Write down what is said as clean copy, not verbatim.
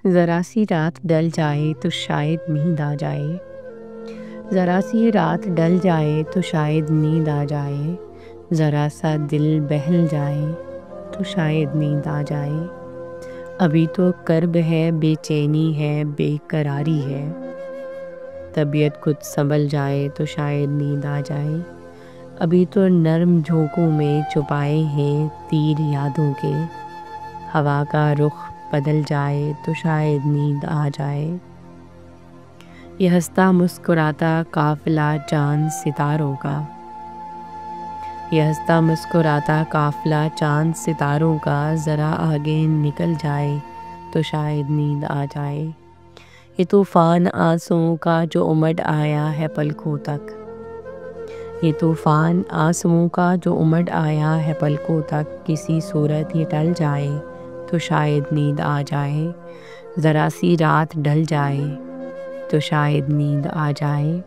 ज़रा सी रात डल जाए तो शायद नींद आ जाए। ज़रा सी रात डल जाए तो शायद नींद आ जाए। ज़रा सा दिल बहल जाए तो शायद नींद आ जाए। अभी तो कर्ब है, बेचैनी है, बेकरारी है। तबीयत खुद संभल जाए तो शायद नींद आ जाए। अभी तो नर्म झोंकों में छुपाए हैं तीर यादों के। हवा का रुख बदल जाए तो शायद नींद आ जाए। ये हंसता मुस्कुराता काफिला चांद सितारों का। ये हंसता मुस्कुराता काफिला चांद सितारों का ज़रा आगे निकल जाए तो शायद नींद आ जाए। ये तूफ़ान आंसुओं का जो उमड़ आया है पलकों तक। ये तूफ़ान आंसुओं का जो उमड़ आया है पलकों तक, किसी सूरत ये टल जाए तो शायद नींद आ जाए। ज़रा सी रात ढल जाए तो शायद नींद आ जाए।